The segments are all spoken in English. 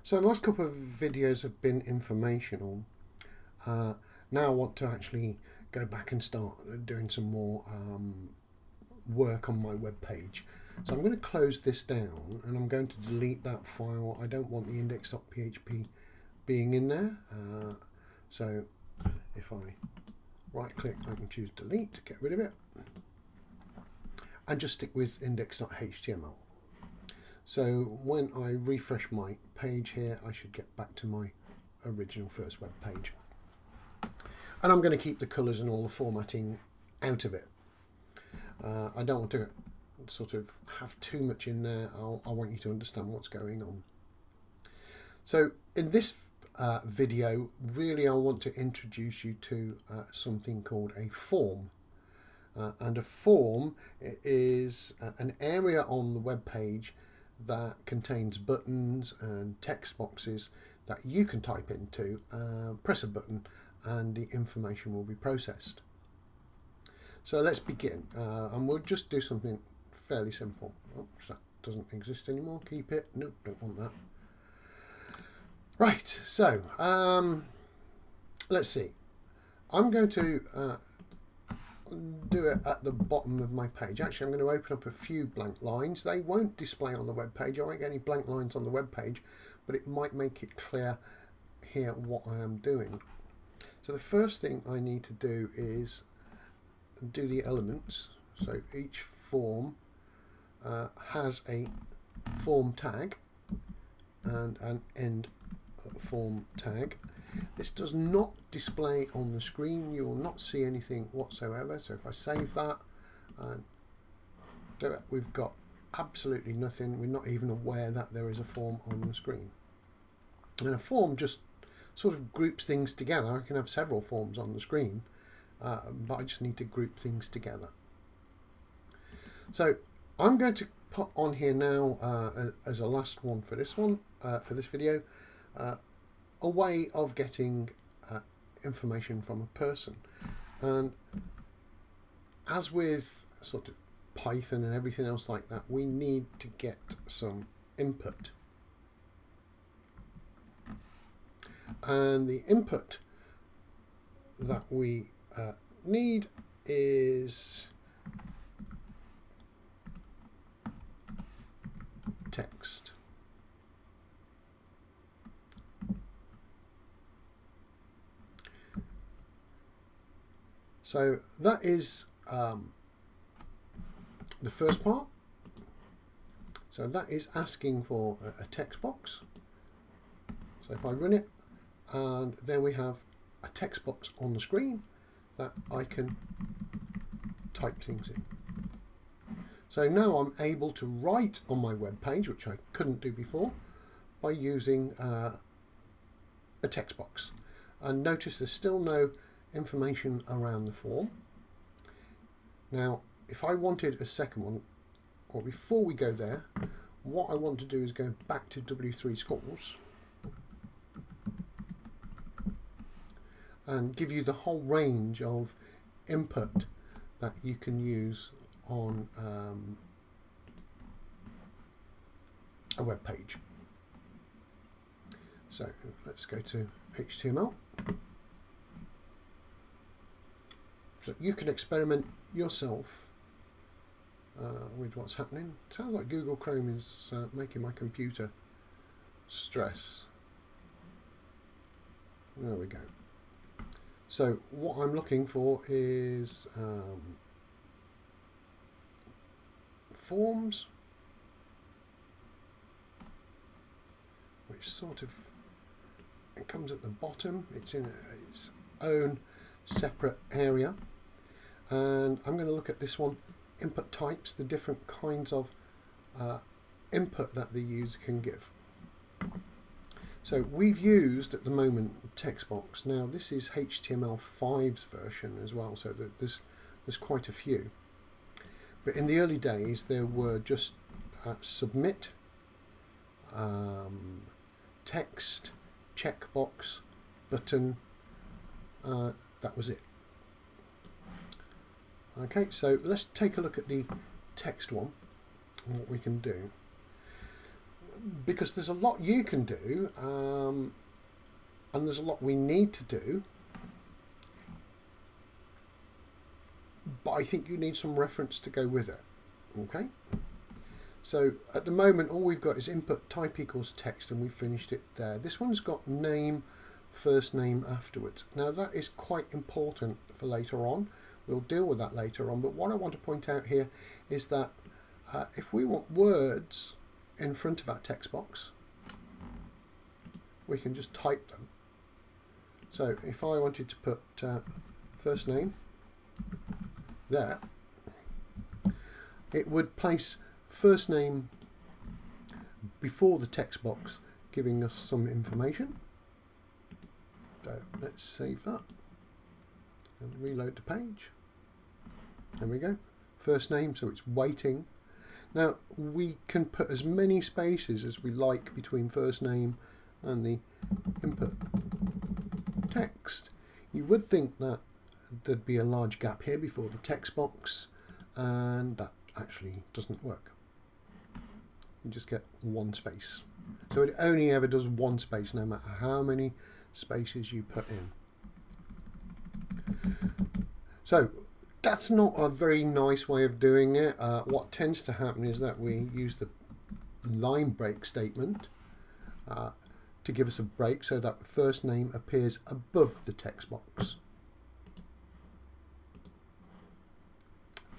So the last couple of videos have been informational. Now I want to actually go back and start doing some more work on my web page. So I'm going to close this down and I'm going to delete that file. I don't want the index.php being in there. So if I right click, I can choose delete to get rid of it and just stick with index.html. So when I refresh my page here, I should get back to my original first web page. And I'm going to keep the colours and all the formatting out of it. I don't want to sort of have too much in there. I want you to understand what's going on. So in this video, really I want to introduce you to something called a form. And a form is an area on the web page that contains buttons and text boxes that you can type into, press a button and the information will be processed. So let's begin, and we'll just do something fairly simple. Oops, that doesn't exist anymore. Keep it. Nope, don't want that. Right, so let's see. I'm going to do it at the bottom of my page. Actually, I'm going to open up a few blank lines. They won't display on the web page. I won't get any blank lines on the web page, but it might make it clear here what I am doing. So the first thing I need to do is do the elements. So each form has a form tag and an end form tag. This does not display on the screen. You will not see anything whatsoever. So if I save that and do it, we've got absolutely nothing. We're not even aware that there is a form on the screen. And a form just sort of groups things together. I can have several forms on the screen, but I just need to group things together. So I'm going to put on here now as a last one for this one, for this video, a way of getting information from a person. And as with sort of Python and everything else like that, we need to get some input. And the input that we need is text. So that is the first part. So that is asking for a text box. So if I run it, and then we have a text box on the screen that I can type things in. So now I'm able to write on my web page, which I couldn't do before, by using a text box. And notice there's still no information around the form. Now, if I wanted a second one, or before we go there, what I want to do is go back to W3 Schools and give you the whole range of input that you can use on a web page. So let's go to HTML. So you can experiment yourself with what's happening. It sounds like Google Chrome is making my computer stress. There we go. So what I'm looking for is forms, which sort of, it comes at the bottom. It's in its own separate area. And I'm going to look at this one, input types, the different kinds of input that the user can give. So we've used at the moment text box. Now this is HTML5's version as well, so there's quite a few. But in the early days there were just submit, text, checkbox, button, that was it. Okay, so let's take a look at the text one and what we can do. because there's a lot you can do, and there's a lot we need to do, but I think you need some reference to go with it. Okay, so at the moment all we've got is input type equals text, and we finished it there. This one's got name, first name afterwards. Now that is quite important for later on. We'll deal with that later on, but what I want to point out here is that if we want words in front of our text box, we can just type them. So if I wanted to put first name there, it would place first name before the text box, giving us some information. So let's save that and reload the page. There we go, first name, so it's waiting. Now we can put as many spaces as we like between first name and the input text. You would think that there'd be a large gap here before the text box, and that actually doesn't work. You just get one space. So it only ever does one space no matter how many spaces you put in. So that's not a very nice way of doing it. What tends to happen is that we use the line break statement to give us a break so that the first name appears above the text box.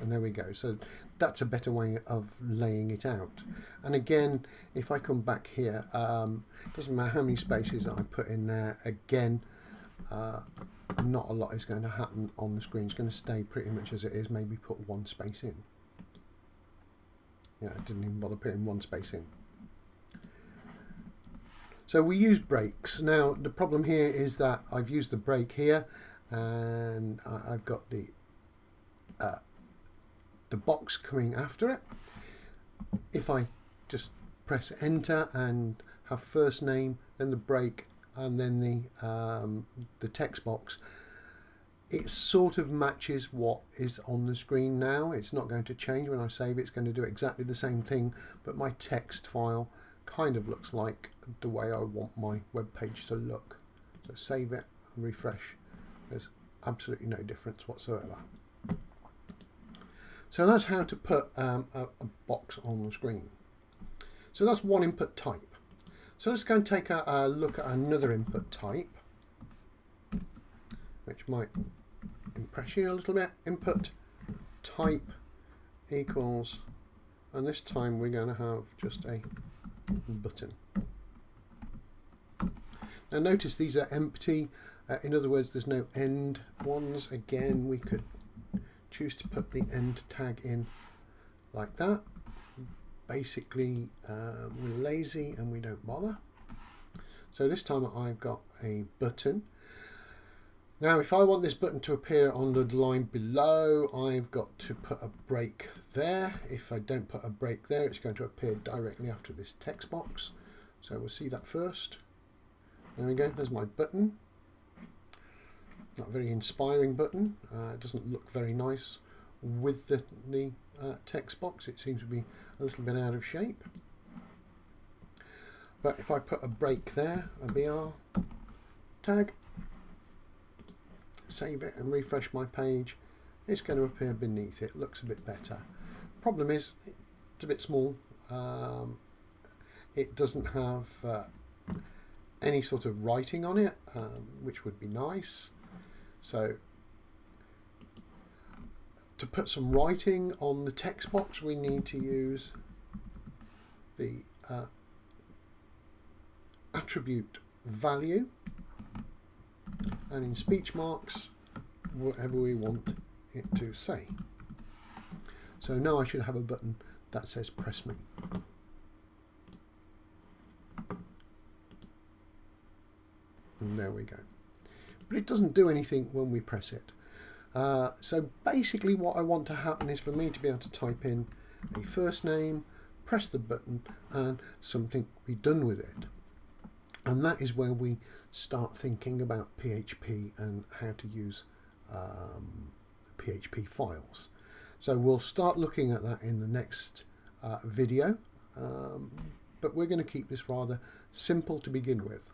And there we go. So that's a better way of laying it out. And again, if I come back here, it doesn't matter how many spaces I put in there, again, not a lot is going to happen on the screen. It's going to stay pretty much as it is, maybe put one space in. Yeah, I didn't even bother putting one space in. So we use breaks. Now the problem here is that I've used the break here, and I've got the box coming after it. If I just press enter and have first name, then the break, and then the text box, it sort of matches what is on the screen now. It's not going to change when I save it. It's going to do exactly the same thing, but my text file kind of looks like the way I want my web page to look. So save it and refresh. There's absolutely no difference whatsoever. So that's how to put a box on the screen. So that's one input type. So let's go and take a look at another input type, which might impress you a little bit. Input type equals, and this time we're going to have just a button. Now notice these are empty. In other words, there's no end ones. Again, we could choose to put the end tag in like that. Basically, we're lazy and we don't bother. So this time I've got a button. Now if I want this button to appear on the line below, I've got to put a break there. If I don't put a break there, it's going to appear directly after this text box. So we'll see that first. There we go, there's my button. Not a very inspiring button. It doesn't look very nice with the text box. It seems to be a little bit out of shape. But if I put a break there, a BR tag, save it and refresh my page, it's going to appear beneath it. Looks a bit better. Problem is, it's a bit small. It doesn't have any sort of writing on it, which would be nice. So to put some writing on the text box, we need to use the attribute value, and in speech marks, whatever we want it to say. So now I should have a button that says press me. And there we go. But it doesn't do anything when we press it. So basically what I want to happen is for me to be able to type in a first name, press the button, and something be done with it. And that is where we start thinking about PHP and how to use PHP files. So we'll start looking at that in the next video. but we're going to keep this rather simple to begin with.